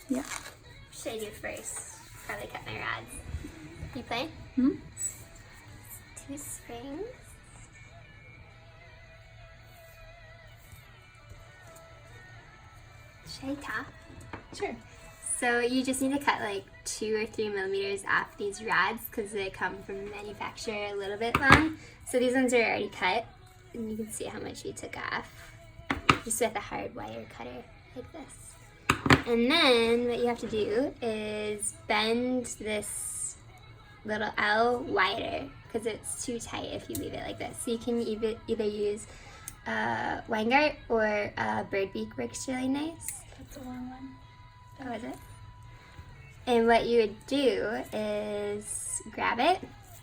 Yeah. What should I do first? Probably cut my rods. You play? Hmm? 2 springs. Should I top? Sure. So you just need to cut like 2 or 3 millimeters off these rods because they come from manufacturer a little bit long. So these ones are already cut, and you can see how much we took off just with a hard wire cutter like this. And then what you have to do is bend this little L wider because it's too tight if you leave it like this. So you can either use Weingart or bird beak works really nice. That's a long one. Oh, is it? And what you would do is grab it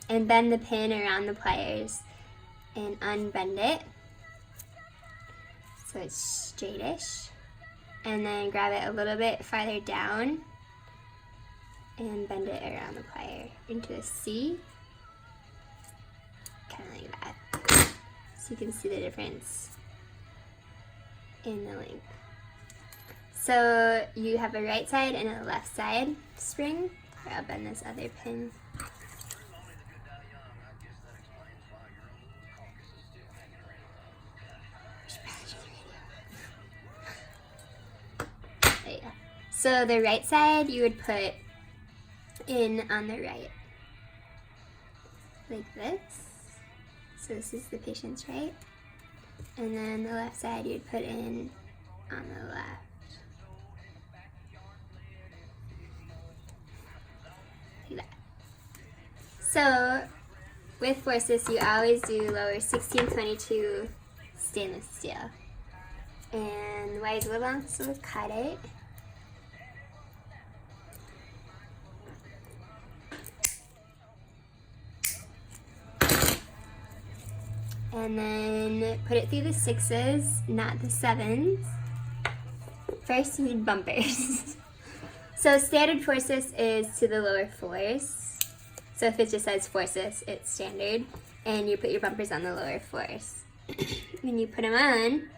and bend the pin around the pliers and unbend it so it's straightish. And then grab it a little bit farther down and bend it around the plier into a C, kind of like that. So you can see the difference in the length. So you have a right side and a left side spring. I'll bend this other pin. There you go. So the right side you would put in on the right, like this. So this is the patient's right. And then the left side you'd put in on the left. Like that. So with Forsus you always do lower 1622 stainless steel. And wire is a little long, so we'll cut it. And then put it through the 6s, not the 7s. First you need bumpers. So standard Forsus is to the lower 4s. So if it just says Forsus, it's standard. And you put your bumpers on the lower 4s. When you put them on,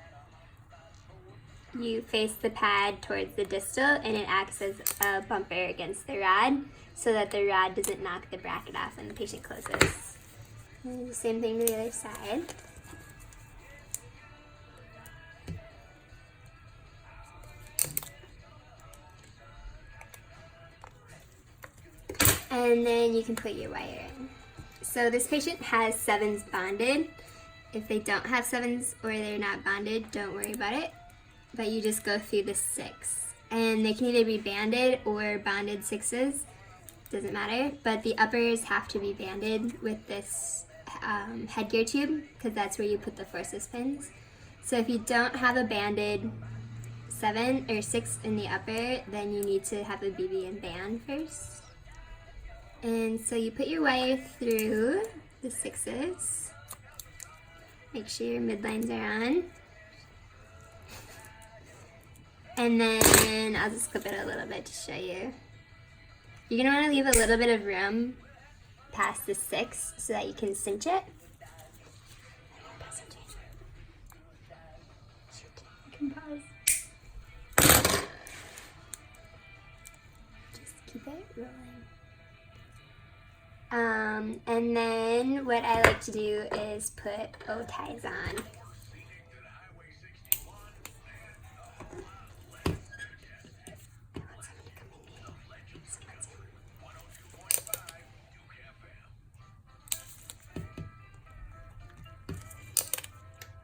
you face the pad towards the distal and it acts as a bumper against the rod so that the rod doesn't knock the bracket off when the patient closes. And the same thing to the other side. And then you can put your wire in. So this patient has 7s bonded. If they don't have 7s or they're not bonded, don't worry about it. But you just go through the 6. And they can either be banded or bonded 6s. Doesn't matter. But the uppers have to be banded with this headgear tube because that's where you put the Forsus pins. So if you don't have a banded 7 or 6 in the upper, then you need to have a BB and band first. And so you put your wire through the 6s. Make sure your midlines are on. And then I'll just clip it a little bit to show you. You're going to want to leave a little bit of room past the 6 so that you can cinch it. You can pause. Just keep it rolling. And then what I like to do is put bow ties on.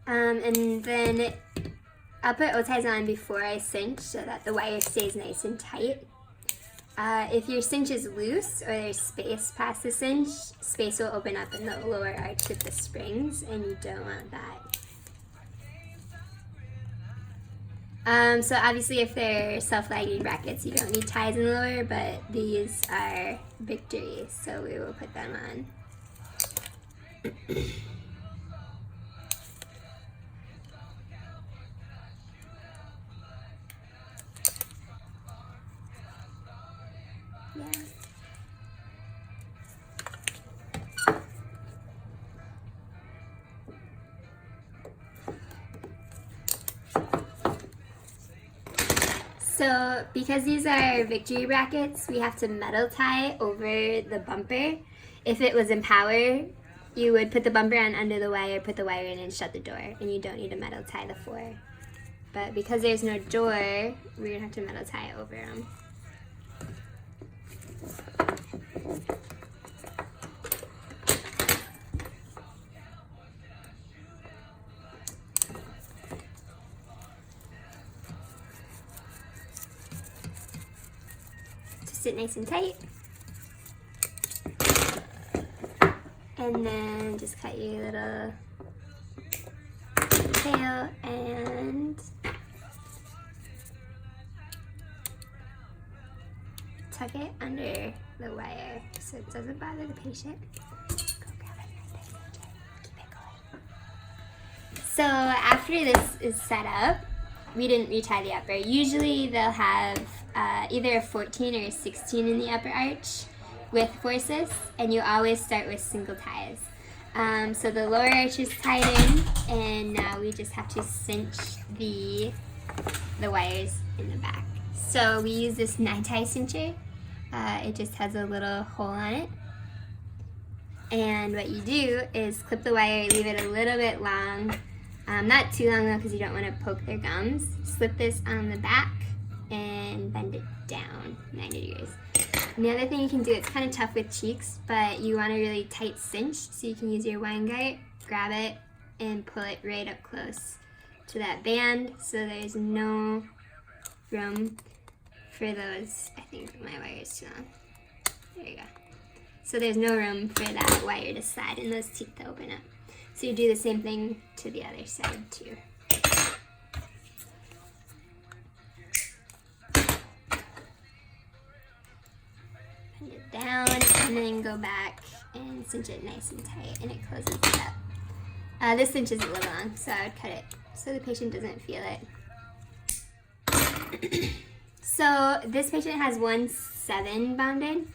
And then I'll put bow ties on before I cinch so that the wire stays nice and tight. If your cinch is loose or there's space past the cinch, space will open up in the lower arch of the springs and you don't want that. So obviously if they're self-lagging brackets, you don't need ties in the lower, but these are victory, so we will put them on. Yeah. So because these are victory brackets, we have to metal tie over the bumper. If it was in power, you would put the bumper on under the wire, put the wire in, and shut the door, and you don't need to metal tie the four. But because there's no door, we're gonna have to metal tie over them. Sit nice and tight. And then just cut your little tail and tuck it under the wire so it doesn't bother the patient. Go grab it right there. Keep it going. So after this is set up, we didn't retie the upper. Usually they'll have either a 14 or a 16 in the upper arch with Forsus, and you always start with single ties. So the lower arch is tied in, and now we just have to cinch the wires in the back. So we use this 9-tie cincher. It just has a little hole on it. And what you do is clip the wire, leave it a little bit long, not too long though because you don't want to poke their gums. Slip this on the back and bend it down 90 degrees. And the other thing you can do, it's kind of tough with cheeks, but you want a really tight cinch, so you can use your Weingart, grab it, and pull it right up close to that band, so there's no room for those. I think my wire is too long. There you go. So there's no room for that wire to slide and those teeth to open up. So you do the same thing to the other side too. Bend it down and then go back and cinch it nice and tight, and it closes it up. This cinch is a little long, so I would cut it so the patient doesn't feel it. So this patient has 1 7 bonded.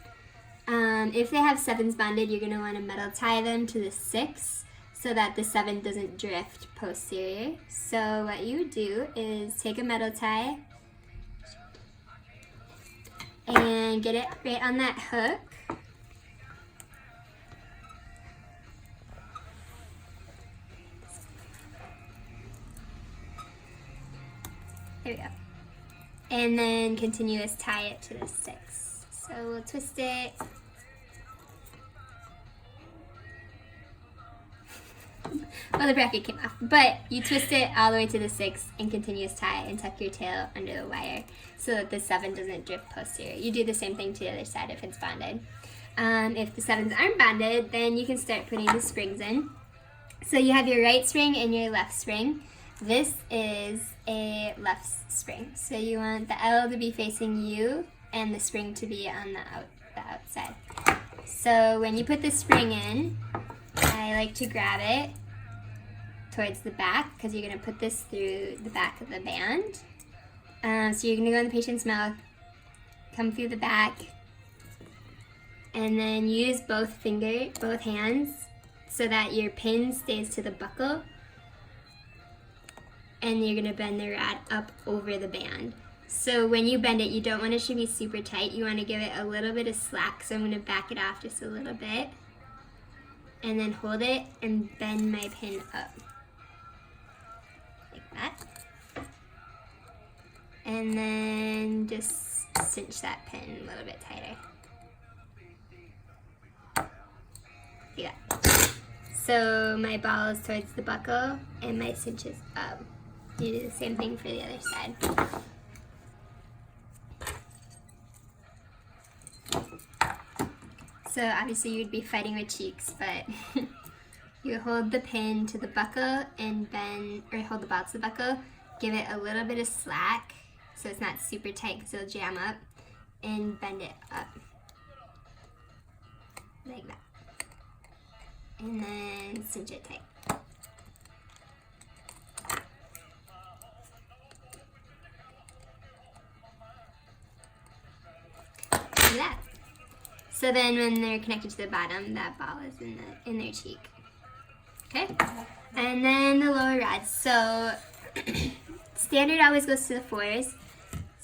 If they have 7s bonded, you're going to want to metal tie them to the 6 so that the 7 doesn't drift posterior. So what you would do is take a metal tie and get it right on that hook. There we go. And then continuous tie it to the 6. So we'll twist it. Well, the bracket came off, but you twist it all the way to the 6 and continuous tie and tuck your tail under the wire so that the 7 doesn't drift posterior. You do the same thing to the other side if it's bonded. If the 7s aren't bonded, then you can start putting the springs in. So you have your right spring and your left spring. This is a left spring. So you want the L to be facing you and the spring to be on the outside. So when you put the spring in, I like to grab it towards the back because you're going to put this through the back of the band. So you're going to go in the patient's mouth, come through the back, and then use both hands so that your pin stays to the buckle, and you're going to bend the rod up over the band. So when you bend it, you don't want it to be super tight. You want to give it a little bit of slack, so I'm going to back it off just a little bit, and then hold it and bend my pin up. Like that. And then just cinch that pin a little bit tighter. Yeah. So my ball is towards the buckle and my cinch is up. You do the same thing for the other side. So obviously you'd be fighting with cheeks, but you hold the pin to the buckle and bend, or hold the ball to the buckle, give it a little bit of slack so it's not super tight because it'll jam up, and bend it up. Like that. And then cinch it tight. Like that. So then when they're connected to the bottom, that ball is in their cheek. Okay? And then the lower rods. So standard always goes to the 4s.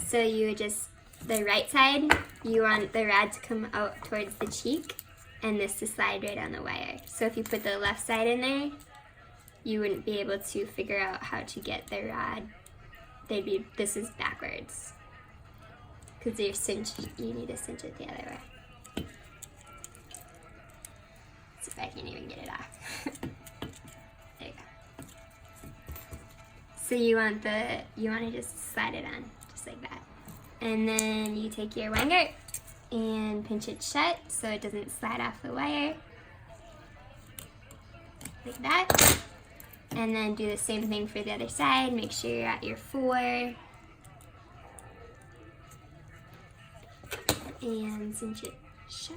So you would just, the right side, you want the rod to come out towards the cheek and this to slide right on the wire. So if you put the left side in there, you wouldn't be able to figure out how to get the rod. This is backwards. Because you need to cinch it the other way. See if I can even get it off. There you go. So you want to just slide it on, just like that. And then you take your Wenger and pinch it shut so it doesn't slide off the wire. Like that. And then do the same thing for the other side. Make sure you're at your 4. And cinch it shut.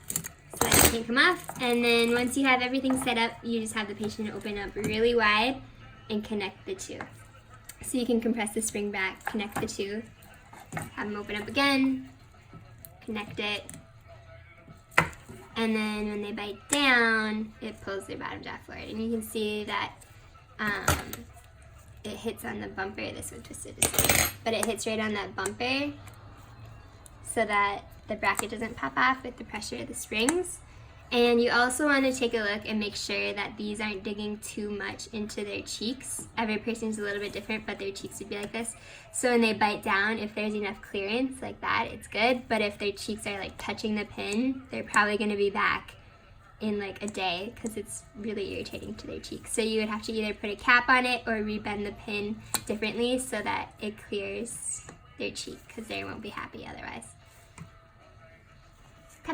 So that it can come off. And then once you have everything set up, you just have the patient open up really wide and connect the two. So you can compress the spring back, connect the two, have them open up again, connect it, and then when they bite down, it pulls their bottom jaw forward. And you can see that it hits on the bumper. This one twisted this way, but it hits right on that bumper so that the bracket doesn't pop off with the pressure of the springs. And you also want to take a look and make sure that these aren't digging too much into their cheeks. Every person's a little bit different, but their cheeks would be like this. So when they bite down, if there's enough clearance like that, it's good. But if their cheeks are like touching the pin, they're probably going to be back in like a day because it's really irritating to their cheeks. So you would have to either put a cap on it or rebend the pin differently so that it clears their cheek because they won't be happy otherwise.